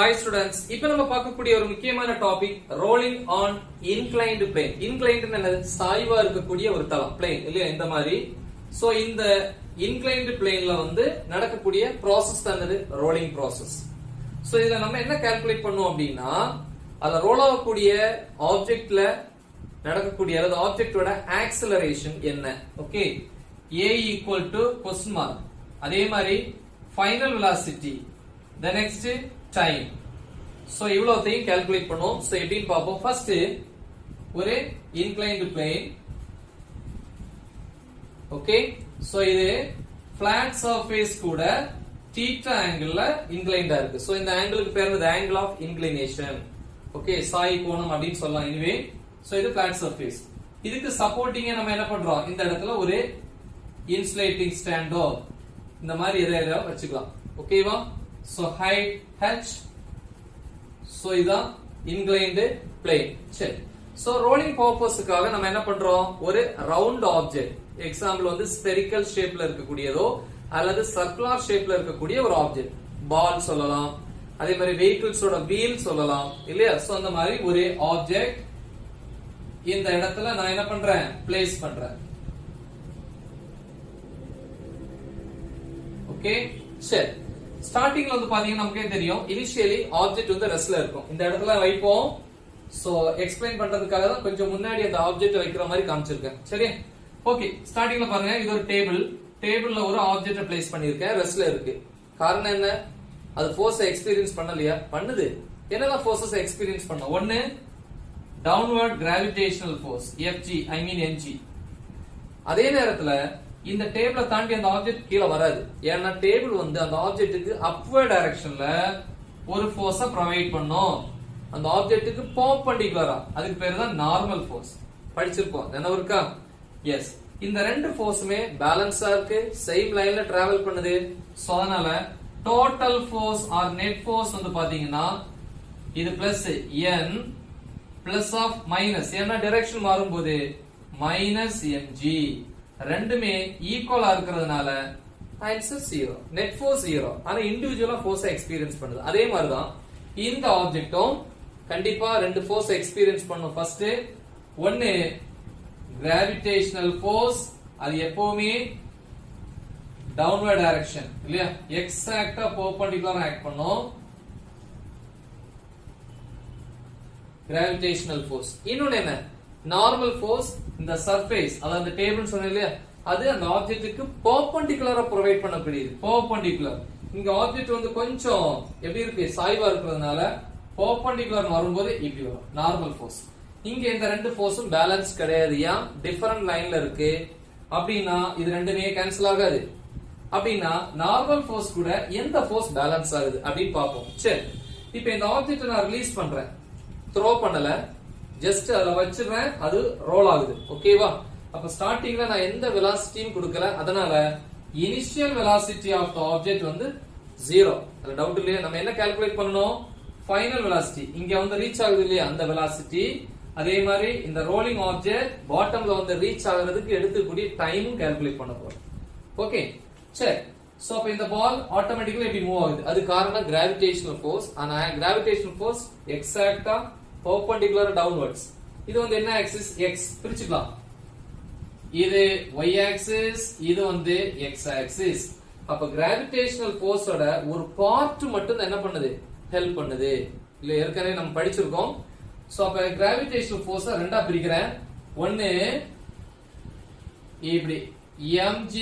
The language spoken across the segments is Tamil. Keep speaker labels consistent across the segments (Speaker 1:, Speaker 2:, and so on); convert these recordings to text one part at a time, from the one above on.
Speaker 1: Hi students, இப்போ நம்ம பார்க்கக்கூடிய ஒரு முக்கியமான topic rolling on inclined plane. Inclined என்னது? சாய்வா இருக்கக்கூடிய ஒரு தளம், பிளேன் இல்லையா? இந்த மாதிரி. சோ இந்த இன்க்ளைன்டு பிளேன்ல வந்து நடக்கக்கூடிய process தான் என்னது? Rolling process. சோ இதுல நம்ம என்ன கால்குலேட் பண்ணுவோம் அப்படின்னா, அதுல ரோல் ஆகக்கூடிய ஆப்ஜெக்ட்ல நடக்கக்கூடிய அதாவது ஆப்ஜெக்ட்டோட ஆக்ஸலரேஷன் என்ன? Okay, a equal to question mark. அதே மாதிரி final velocity, the next time. So இவ்வளவுதையும் கால்குலேட் பண்ணுவோம். சோ எப்படின்னு பாப்போம். ஃபர்ஸ்ட் ஒரு இன்க்ளைன்டு பிளேன். ஓகே, சோ இது பிளாட் சர்ஃபேஸ் கூட தீட்டா ஆங்கிள்ல இன்க்ளைன்டா இருக்கு. சோ இந்த ஆங்கிளுக்கு பேர் வந்து ஆங்கிள் ஆஃப் இன்க்ளினேஷன். ஓகே, சாய் கோணம் அப்படின்னு சொல்லலாம். எனிவே சோ இது பிளாட் சர்ஃபேஸ். இதுக்கு சப்போர்ட்டிங்கா நம்ம என்ன பண்றோம்? இந்த இடத்துல ஒரு இன்சுலேட்டிங் ஸ்டாண்டோ இந்த மாதிரி எதாவது வச்சுக்கலாம். ஓகேவா? So height h. So இதான் inclined plane. சரி. So rolling purposeக்காக நம்ம என்ன பண்றோம்? ஒரு round object. எக்ஸாம்பிள் வந்து spherical shapeல இருக்கக்கூடியதோ அல்லது circular shapeல இருக்கக்கூடிய ஒரு object. ball சொல்லலாம். அதே மாதிரி vehicles ஓட wheel சொல்லலாம். இல்லையா? So அந்த மாதிரி ஒரு object இந்த இடத்துல நான் என்ன பண்றேன்? place பண்றேன். ஓகே? சரி. ஸ்டார்டிங்ல வந்து பாத்தீங்கன்னா நமக்கே தெரியும், இனிஷியலி ஆப்ஜெக்ட் வந்து ரெஸ்ட்ல இருக்கும். இந்த இடத்துல வைப்போம். சோ எக்ஸ்பிளைன் பண்றதுக்காக தான் கொஞ்சம் முன்னாடி அந்த ஆப்ஜெக்ட் வைக்கிற மாதிரி காமிச்சிருக்கேன். சரி, ஓகே. ஸ்டார்டிங்ல பாருங்க, இது ஒரு டேபிள். டேபிள்ல ஒரு ஆப்ஜெக்ட் பிளேஸ் பண்ணிருக்கேன், ரெஸ்ட்ல இருக்கு. காரணம் என்ன? அது ஃபோர்ஸ் எக்ஸ்பீரியன்ஸ் பண்ணலையா? பண்ணுது. என்னெல்லாம் ஃபோர்ஸஸ் எக்ஸ்பீரியன்ஸ் பண்ணோம்? ஒன்னு டவுன்வர்ட் கிராவிடேஷனல் ஃபோர்ஸ் Fg, ஐ மீன் Ng. அதே நேரத்துல இந்த டேபிளை தாண்டி அந்த ஆப்ஜெக்ட் கீழே வராது. ஏன்னா டேபிள் வந்து அந்த ஆப்ஜெக்ட்டுக்கு அப்வர்ட் டைரக்ஷன்ல ஒரு ஃபோர்ஸ ப்ரொவைட் பண்ணும். அந்த ஆப்ஜெக்ட்டுக்கு பெர்பெண்டிகுலரா, அதுக்கு பேரு தான் நார்மல் ஃபோர்ஸ். படிச்சிருப்போம், என்ன இருக்கா? எஸ். இந்த ரெண்டு ஃபோர்ஸுமே பேலன்ஸா இருக்கு, சேம் லைன்ல டிராவல் பண்ணுது. சோ அதனால total force or net force வந்து பாத்தீங்கன்னா இது plus n plus of minus, ஏன்னா டைரக்ஷன் மாறும்போது மைனஸ் mg. ரெண்டுமே ஈக்குவலா இருக்கிறதுனால ஆன்சர் 0. Net force 0. ஆனா இண்டிவிஜுவலா ஃபோர்ஸ் எக்ஸ்பீரியன்ஸ் பண்ணுது. அதே மாதிரி தான் இந்த ஆப்ஜெக்டும் கண்டிப்பா ரெண்டு ஃபோர்ஸ் எக்ஸ்பீரியன்ஸ் பண்ணும். ஃபர்ஸ்ட் ஒன்னு கிராவிடேஷனல் ஃபோர்ஸ், அது எப்பவுமே டவுன்வர்ட் டைரக்ஷன் இல்லையா? எக்ஸாக்ட்டா பெர்பெண்டிகுலரா ஆக்ட் பண்ணும் கிராவிடேஷனல் ஃபோர்ஸ். இன்னொன்னு என்ன? Normal force. இந்த சர்ஃபேஸ் அதாவது அந்த டேபிள் சொன்னேன் இல்லையா, அது அந்த ஆப்ஜெக்ட்டுக்கு பெர்பெண்டிகுலரா ப்ரொவைட் பண்ணக்கூடியது. பெர்பெண்டிகுலர். இங்க ஆப்ஜெக்ட் வந்து கொஞ்சம் எப்படி இருக்கு? சாய்வா இருக்கிறதுனால பெர்பெண்டிகுலர் வரும்போது இப்படி வரும் நார்மல் ஃபோர்ஸ். இங்க இந்த ரெண்டு ஃபோர்ஸும் பேலன்ஸ் கிடையாது. ஏன்? டிஃபரண்ட் லைன்ல இருக்கு. அப்படின்னா இது ரெண்டுமே கேன்சல் ஆகாது. அப்படின்னா நார்மல் ஃபோர்ஸ் கூட எந்த ஃபோர்ஸ் பேலன்ஸ் ஆகுது அப்படின்னு பார்ப்போம். சரி, இப்போ இந்த ஆப்ஜெக்ட் நான் ரிலீஸ் பண்றேன், த்ரோ பண்ணல, ஜஸ்ட் அத வச்சிடுறேன், அது ரோல் ஆகுது. ஓகேவா? அப்ப ஸ்டார்டிங்ல நான் எந்த வெலாசிட்டியும் கொடுக்கல. அதனால initial velocity of the object வந்து 0. அதுல டவுட் இல்லையா? நம்ம என்ன கால்குலேட் பண்ணனும்? Final velocity. இங்க வந்து ரீச் ஆகுது இல்லையா அந்த வெலாசிட்டி. அதே மாதிரி இந்த ரோலிங் ஆப்ஜெக்ட் பாட்டம்ல வந்து ரீச் ஆகிறதுக்கு எடுத்துக்கூடிய டைமும் கால்குலேட் பண்ண போறோம். ஓகே, சரி. சோ அப்ப இந்த பால் ஆட்டோமேட்டிக்கலி இப்படி மூவ் ஆகுது. அது காரணம் கிராவிடேஷனல் ஃபோர்ஸ். ஆனா கிராவிடேஷனல் ஃபோர்ஸ் எக்ஸாக்ட்டா perpendicular downwards. இது வந்து என்ன ஆக்சிஸ்? x. பிரிச்சுக்கலாம். இது y ஆக்சிஸ், இது வந்து x ஆக்சிஸ். அப்ப கிராவிடேஷனல் ஃபோர்ஸோட ஒரு பார்ட் மட்டும் என்ன பண்ணுது? ஹெல்ப் பண்ணுது. இல்ல ஏற்கனவே நம்ம படிச்சிருக்கோம். சோ அப்ப கிராவிடேஷனல் ஃபோர்ஸ ரெண்டா பிரிக்கிறேன். ஒன்னு இப்படி mg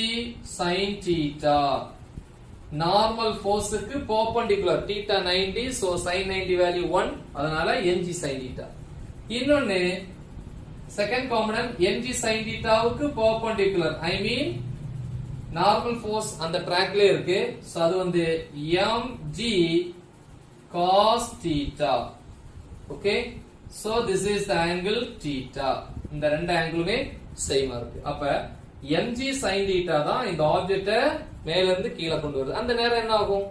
Speaker 1: sin theta. நார்மல் ஃபோர்ஸ்க்கு பெர்பெண்டிகுலர் θ 90, சோ sin 90 வேல்யூ 1, அதனால mg sin θ. இன்னொன்னு செகண்ட் காம்போனன்ட் mg sin θ வுக்கு perpendicular, I mean normal force அந்த ட்ராக்ல இருக்கு. சோ அது வந்து mg cos θ. Okay, so this is the angle θ. இந்த ரெண்டு ஆங்கிளுமே சேமா இருக்கு. அப்ப mg sin θ தான் இந்த ஆப்ஜெக்ட்ட மேல இருந்து கீழ கொண்டு வருது. அந்த நேரம் என்ன ஆகும்?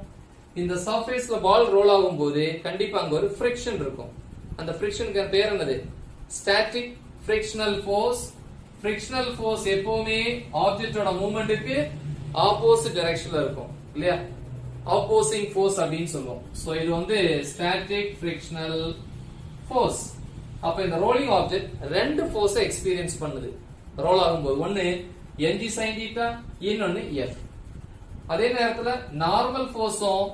Speaker 1: இந்த சர்ஃபேஸ்ல பால் ரோல் ஆகும்போது கண்டிப்பா அங்க ஒரு ஃபிரிக்ஷன் இருக்கும். அந்த ஃபிரிக்ஷனுக்கு பேர் என்னது? Static frictional force. Frictional force எப்பவுமே ஆப்ஜெக்ட்டோட மூவ்மெண்ட்க்கு ஆப்போசிட் டைரக்ஷன்ல இருக்கும் இல்லையா? ஆப்போசிங் ஃபோர்ஸ் அப்படின்னு சொல்லுவோம். சோ இது வந்து ஸ்டாட்டிக் ஃபிரிக்ஷனல் ஃபோர்ஸ். அப்ப இந்த ரோலிங் ஆப்ஜெக்ட் ரெண்டு ஃபோர்ஸை எக்ஸ்பீரியன்ஸ் பண்ணுது ரோல் ஆகும்போது. ஒன்னு mg sin θ, இன்னொன்னு f. அதே நேரத்துல நார்மல் ஃபோர்ஸும்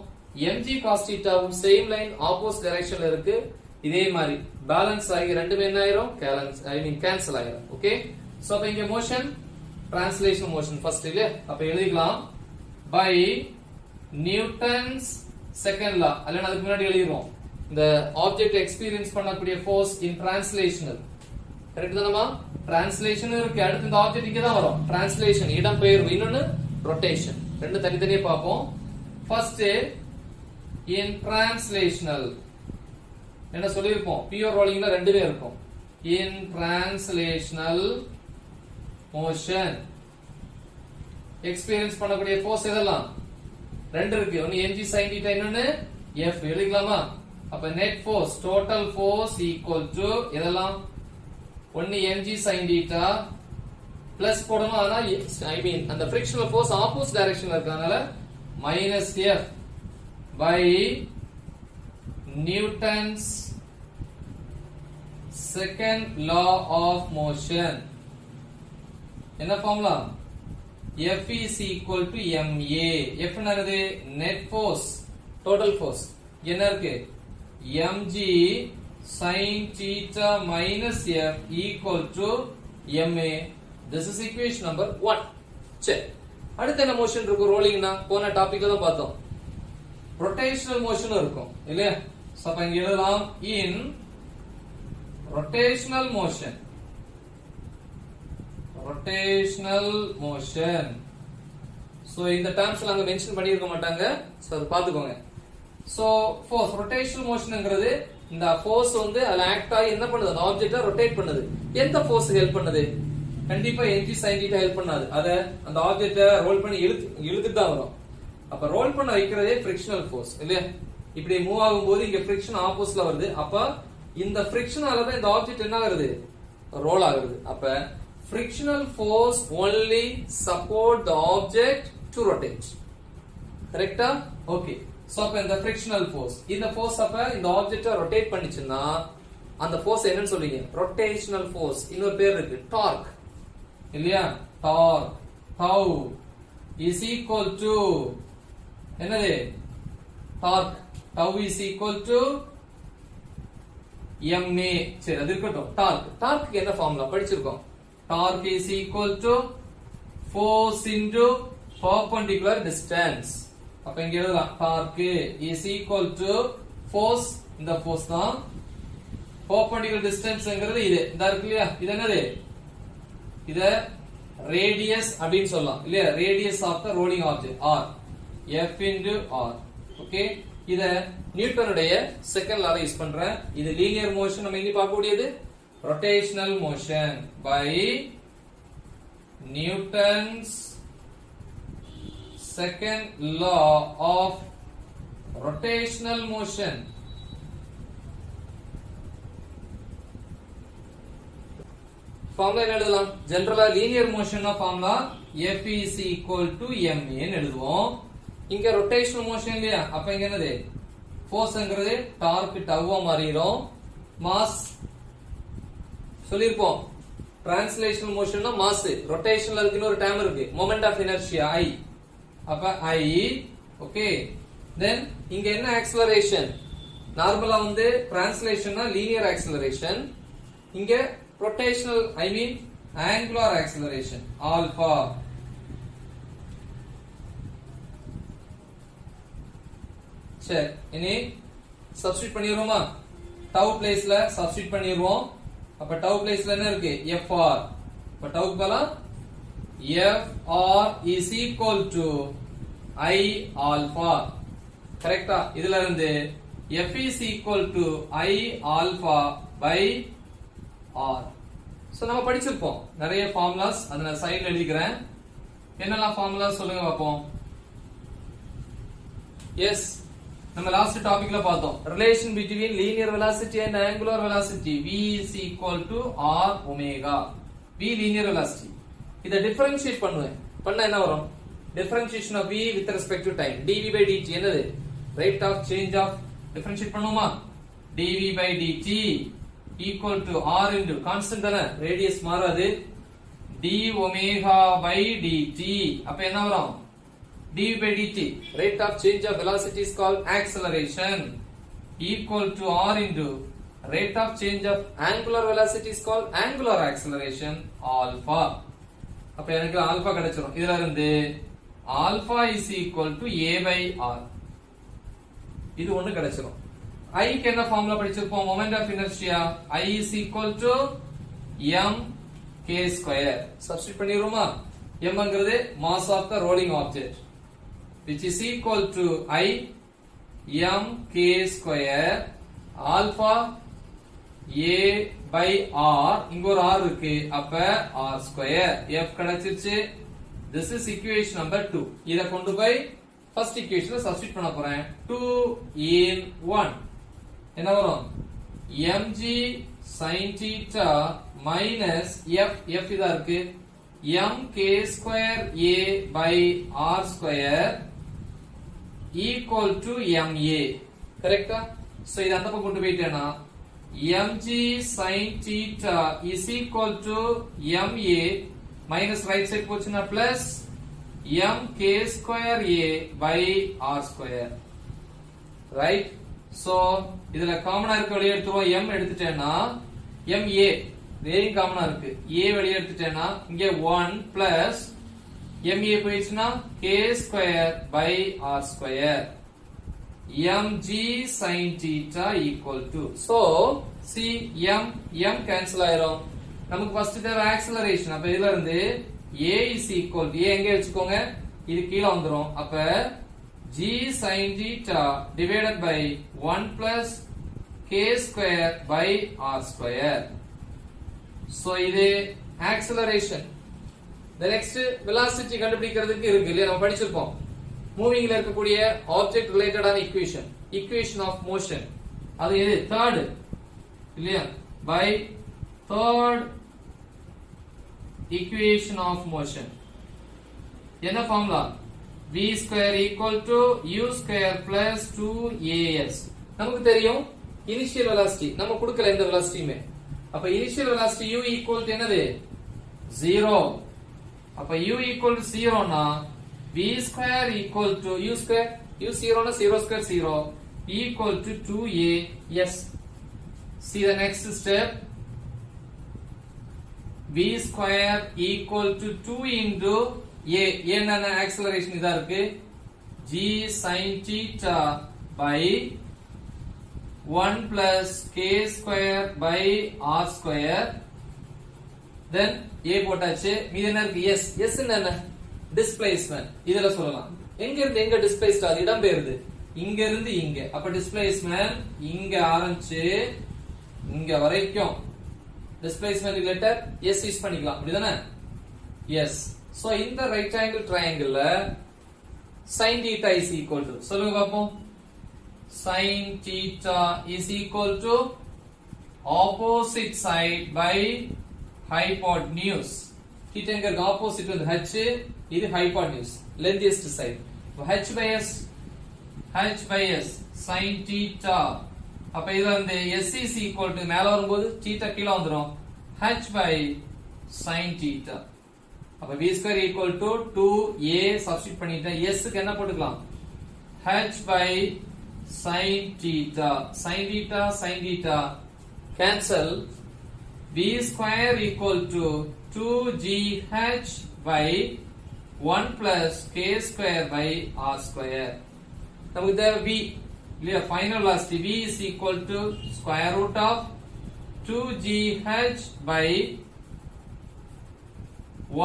Speaker 1: mg cos θவும் சேம் லைன் ஆப்போசிட் டைரக்ஷன்ல இருக்கு. இதே மாதிரி பேலன்ஸ் ஆகி ரெண்டுமே என்ன ஆயிரும், கேன்சல் ஆயிரும். ஓகே. சோ அப்ப இங்க மோஷன் டிரான்ஸ்லேஷன் மோஷன் ஃபர்ஸ்ட் இல்ல, அப்ப எழுதிக்கலாம் பை நியூட்டன்ஸ் செகண்ட் லா. அல்லனா அதுக்கு முன்னாடி எழுதிரோம் இந்த ஆப்ஜெக்ட் எக்ஸ்பீரியன்ஸ் பண்ணக்கூடிய ஃபோர்ஸ் இன் டிரான்ஸ்லேஷனல். கரெக்ட் தானமா? டிரான்ஸ்லேஷன் இருக்கு, அடுத்து இந்த ஆப்ஜெக்ட் இங்க தான் வரும். டிரான்ஸ்லேஷன் இடம் பெயர்வு, இன்னொன்னு ரொட்டேஷன். ரெண்டு தனித்தனியா பார்ப்போம். ஃபர்ஸ்ட் இன் டிரான்ஸ்லேஷனல் என்ன சொல்லிருப்போம், பியூர் ரோலிங்ல ரெண்டுமே இருக்கும். இன் டிரான்ஸ்லேஷனல் மோஷன் எக்ஸ்பீரியன்ஸ் பண்ணக்கூடிய ஃபோர்ஸ் எதெல்லாம் ரெண்டு இருக்கு. ஒன்னு mg sin θ, இன்னொன்னு f. எழுதிக்கலாமா? அப்ப net force total force equal to எதெல்லாம், ஒன்னு mg sin θ பிளஸ் போடணும். ஆனா அந்த ஃபிரிக்ஷனல் ஃபோர்ஸ் ஆப்போசிட் டைரக்ஷன்ல இருக்கறனால minus f by Newton's second law of motion. என்ன formula? F is equal to ma. F என்னது? Net force total force. என்ன இருக்கு? mg sin θ minus f equal to ma. This is equation number 1. சரி, அடுத்து என்ன மோஷன் இருக்கு ரோலிங்னா? போன டாபிக்ல தான் பார்த்தோம். ரொட்டேஷனல் மோஷன் இருக்கும் இல்லையா? சோ அப்ப இங்க எழுதலாம் in rotational motion. rotational motion. So இந்த டேர்ம்ஸ் அங்க மென்ஷன் பண்ணிருக்க மாட்டாங்க. சோ அத பாத்துக்கோங்க. சோ ஃபோர்ஸ் ரொட்டேஷனல் மோஷன்ங்கிறது இந்த ஃபோர்ஸ் வந்து அதுல ஆக்ட் ஆகி என்ன பண்ணுது, அந்த ஆப்ஜெக்ட்ட ரொட்டேட் பண்ணுது. எந்த ஃபோர்ஸ் ஹெல்ப் பண்ணுது? கண்டிப்பா mg sin θ ஹெல்ப் பண்ணாது. அத அந்த ஆப்ஜெக்ட்ட ரோல் பண்ணி இழுத்துட்டு தான் வரும். அப்ப ரோல் பண்ண வைக்கிறதே ஃபிரிக்ஷனல் ஃபோர்ஸ் இல்லையா? இப்படி மூவ் ஆகும்போது இங்க ஃபிரிக்ஷன் ஆப்போசிட்ல வருது. அப்ப இந்த ஃபிரிக்ஷனால தான் இந்த ஆப்ஜெக்ட் என்ன ஆகுது, ரோல் ஆகுது. அப்ப frictional force only support the object to rotate. Correct? Okay. So அப்ப இந்த frictional force, இந்த force அப்ப இந்த ஆப்ஜெக்ட்ட ரொட்டேட் பண்ணிச்சுன்னா அந்த force என்னன்னு சொல்றீங்க? rotational force. இன்னொரு பேர் இருக்கு torque. இல்லையா? torque tau is equal to என்னது? torque tau is equal to ma. சரி, அது இருக்கட்டும். torque என்ன ஃபார்முலா படிச்சிருக்கோம்? Torque is equal to force into perpendicular distance. அப்ப இங்க எழுதலாம் torque is equal to force, இந்த force தான். perpendicular distanceங்கிறது இது இந்த இருக்கு இல்லையா? இது என்னது? இத radius அப்படினு சொல்லலாம் இல்லையா? radius of the rolling object r f into r. Okay, இத நியூட்டனுடைய செகண்ட் லால யூஸ் பண்றேன். இது லீனியர் மோஷன் நம்ம இனி பார்க்க கூடியது. rotational motion by Newton's second law of rotational motion. Formula என்ன எழுதலாம்? ஜெனரலா linear motion formula F is equal to ma ன்னு எழுதுவோம். இங்க rotational motion இல்லையா? அப்ப இங்க என்னது? ஃபோர்ஸ்ங்கிறது டார்க் டவ்வா மாறிடும். மாஸ் சொல்லிருப்போம். டிரான்ஸ்லேஷனல் மோஷன்னா மாஸ், ரொட்டேஷன்ல அதுக்கு இன்னொரு டேர்ம் இருக்கு, மொமெண்ட் ஆஃப் இனர்ஷியா i. அப்ப i. ஓகே, தென் இங்க என்ன ஆக்ஸலரேஷன்? நார்மலா வந்து டிரான்ஸ்லேஷன்னா லீனியர் ஆக்ஸலரேஷன், இங்க ரொட்டேஷனல் ஐ மீன் ஆங்குலர் ஆக்ஸலரேஷன் ஆல்பா. சரி, இனி சப்ஸ்டிட்யூட் பண்ணிடுவோமா? டவு பிளேஸ்ல சப்ஸ்டிட்யூட் பண்ணிடுவோம். அப்ப டவு பிளேஸ்ல என்ன இருக்கு? fr. அப்ப டவுக்கு பதிலா fr is equal to I alpha. கரெக்ட்டா? இதுல இருந்து f is equal to I alpha by r. So நம்ம படிச்சிருப்போம் நிறைய ஃபார்முலாஸ், அத நான் சைடுல எழுதிக்கிறேன். என்னெல்லாம் ஃபார்முலாஸ் சொல்லுங்க பாப்போம். எஸ், நம்ம லாஸ்ட் டாபிக்ல பார்த்தோம் relation between linear velocity and angular velocity. v is equal to r omega. v linear velocity. இத டிஃபரன்ஷியேட் பண்ணுவேன். பண்ணா என்ன வரும்? differentiation of v with respect to time. dv by dt என்னது? rate of change of differentiate பண்ணுமா? dv by dt equal to r into constant தான, radius மாறாது, d omega by dt. அப்ப என்ன வரும்? dv by dt, rate of change of velocity is called acceleration, equal to r into rate of change of angular velocity is called angular acceleration, alpha. அப்ப எனக்கு alpha கிடைச்சிரும். இதுல இருந்து alpha is equal to a by r. இது ஒண்ணு கிடைச்சிரும். I க்கு என்ன ஃபார்முலா படிச்சிருப்போம்? moment of inertia I is equal to m k square. Substitute பண்ணிரோமா? m ங்கிறது mass of the rolling object, which is equal to I m k square alpha a by r. இங்க ஒரு r இருக்கு, அப்ப r square. f கிடைச்சிருச்சு. This is equation number 2. இத கொண்டு போய் first equationல சப்ஸ்டிட்யூட் பண்ண போறேன். 2 in 1 என்ன வரும்? mg sin theta minus f இதா இருக்கு, mk square a by r square equal to ma. கரெக்ட்டா? சோ இத அந்த பக்கம் கொண்டு போயிட்டேனா mg sin theta is equal to ma minus right side போச்சுனா plus mk square a by r square. Right? So இதுல காமனா இருக்க வெளிய எடுத்துறோம். m எடுத்துட்டேனா ma வேரிங் காமனா இருக்கு, a வெளிய எடுத்துட்டேனா இங்க 1 plus ma போயிடுச்சுனா k square by r square mg sin theta equal to. So see m cancel ஆயிரும். நமக்கு ஃபர்ஸ்ட் தேவை ஆக்ஸலரேஷன். அப்ப இதுல இருந்து a is equal to a எங்க வெச்சுக்கோங்க, இது கீழ வந்துரும். அப்ப g sin theta divided by 1 plus k square by r square. So இது ஆக்ஸலரேஷன். The next velocity கண்டுபிடிக்கிறதுக்கு இருக்கு இல்லையா, நம்ம படிச்சிருப்போம். மூவிங்ல இருக்கக்கூடிய ஆப்ஜெக்ட் ரிலேட்டடான equation of motion. அது எது? third இல்லையா, by third equation of motion. என்ன formula? v square equal to u square plus 2as. நமக்கு தெரியும் இனிஷியல் velocity, நம்ம கொடுக்கல இந்த velocityமே. அப்ப initial velocity u equal to என்னது? 0. அப்ப u equal to 0 னா v square equal to u square, u 0 னா 0 square 0 equal to 2as. See the next step. v square equal to 2 into a. என்னன்னா acceleration இதா இருக்கு, g sin theta by 1 plus k square by r square. Then a போட்டாச்சு, மீதி என்ன இருக்கு? s. s என்ன? displacement. இதல சொல்லலாம். எங்க இருந்து எங்க displaced ஆகுது? இடம் பெயர்து. இங்க இருந்து இங்க. அப்ப displacement இங்க ஆரம்பிச்சு இங்க வரைக்கும் displacement letter s யூஸ் பண்ணிக்கலாம். அப்படிதானே? yes. So in the right angle triangle sin theta is equal to, சொல்லுங்க பாப்போம். sin theta is equal to opposite side by hypotenuse. theta எங்க இருக்கு? opposite வந்து h, இது hypotenuse, lengthiest side. h by s sin theta. அப்ப இது வந்து s is equal to மேல வரும்போது theta கீழ வந்துரும், h by sin theta. அப்ப v square equal to 2a substitute பண்ணிட்டேன். s க்கு என்ன போட்டுக்கலாம்? h by sin theta. sin theta cancel. v square equal to 2gh by 1 plus k square by r square. நமக்கு தேவை v இல்லையா, final velocity. v is equal to square root of 2gh by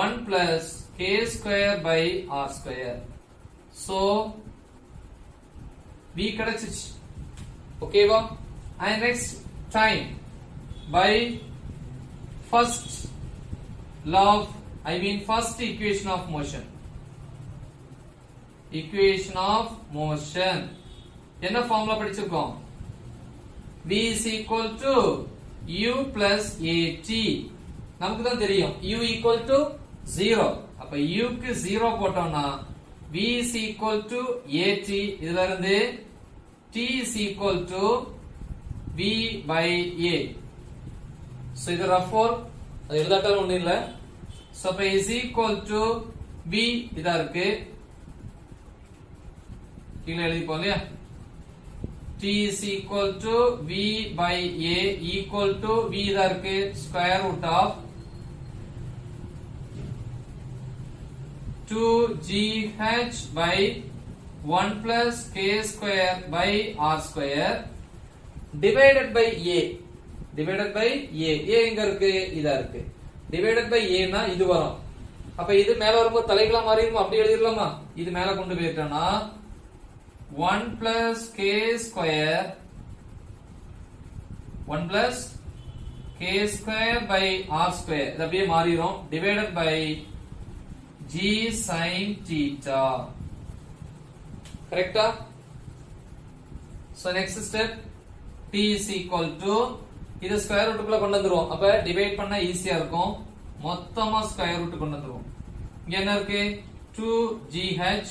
Speaker 1: 1 plus k square by r square. So v கிடைச்சிச்சு. ஓகேவா? and next time by first law of, first equation of motion. என்ன ஃபார்முலா படிச்சிருக்கோம்? v is equal to u plus at. நமக்கு தான் தெரியும் u equal to 0. அப்ப u க்கு 0 போட்டோம்னா v is equal to at, இதுல இருந்து t is equal to v by a. So இது rough work, அது எழுதாட்டாலும் ஒண்ணும் இல்ல. So அப்ப is equal to v இதா இருக்கு, கீழே எழுதிப்போம் இல்லையா. t is equal to v by a equal to v இதா இருக்கு square root of 2gh by 1 plus k square by r square divided by a. divided by a. a எங்க இருக்கு, இதா இருக்கு. divided by a னா இது வரும். அப்ப இது மேல வரும்போது தலைகளா மாறிடுமா, அப்படி எழுதிடலாமா. இது மேல கொண்டு போயிட்டோம்னா 1 plus k square 1 plus k square by r square இது அப்படியே மாறிரும் divided by g sin theta. correct? So next step, t is equal to இது ஸ்கொயர் ரூட்டுக்குள்ள கொண்டு வந்துருவோம். அப்ப டிவைட் பண்ணா ஈஸியா இருக்கும். மொத்தமா ஸ்கொயர் ரூட் கொண்டு வந்துருவோம். இங்க என்ன இருக்கு, 2gh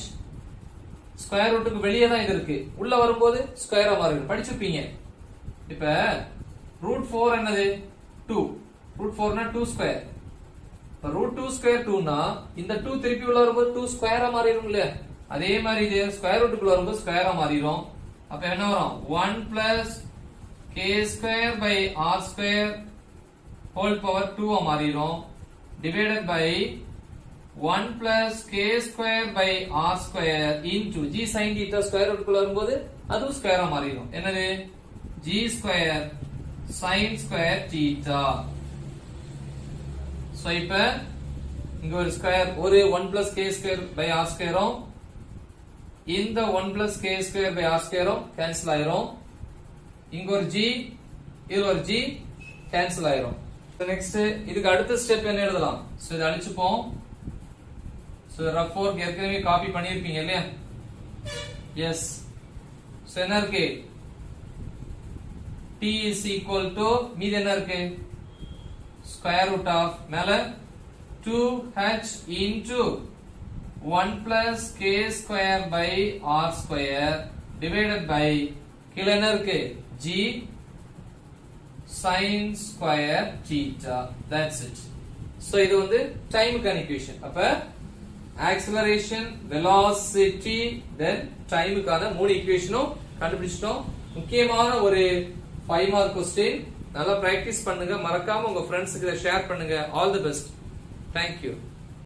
Speaker 1: ஸ்கொயர் ரூட்டுக்கு வெளியே தான் இது இருக்கு, உள்ள வரும்போது ஸ்கொயரா மாறிடும், படிச்சிருப்பீங்க. இப்ப √4 என்னது 2, √4 னா 2 ஸ்கொயர். இப்ப √2 ஸ்கொயர் 2 னா இந்த 2 திருப்பி உள்ள வரும்போது 2 ஸ்கொயரா மாறிடும் இல்லையா. அதே மாதிரி இது ஸ்கொயர் ரூட்டுக்குள்ள வரும்போது ஸ்கொயரா மாறிடும். அப்ப என்ன வரும், 1 plus k square by r square whole power 2 ஆ மாறிடும் divided by 1 plus k square by r square into g sin theta square ரூட்டுக்குள்ள வரும்போது அதுவும் ஸ்கொயரா மாறிடும். என்னது, g square sin square theta. So இப்ப இங்க ஒரு ஸ்கொயர், ஒரு 1 plus k square by r square உம் இந்த 1 plus k square by r square um cancel ஆயிரும். இங்க ஒரு g, இதுல ஒரு g கேன்சல் ஆயிரும். நெக்ஸ்ட் இதுக்கு அடுத்த ஸ்டெப் என்ன எழுதலாம், சோ இத அழிச்சுப்போம். சோ ரஃப் ஒர்க் ஏற்கனவே காப்பி பண்ணிருப்பீங்க இல்லையா. எஸ், சோ என்ன இருக்கு, t is equal to மீதி என்ன இருக்கு, ஸ்கொயர் ரூட் ஆஃப் மேல 2h into 1 plus k square by r square divided by கீழ என்ன இருக்கு, g sin square theta. That's it. So இது வந்து டைமுக்கான ஈக்குவேஷன். அப்ப acceleration, velocity, then டைமுக்கான மூணு ஈக்குவேஷனும் கண்டுபிடிச்சிட்டோம். முக்கியமான ஒரு 5 மார்க் क्वेश्चन. நல்லா பிராக்டீஸ் பண்ணுங்க, மறக்காம உங்க ஃப்ரெண்ட்ஸ்க்கு ஷேர் பண்ணுங்க. All the best. Thank you.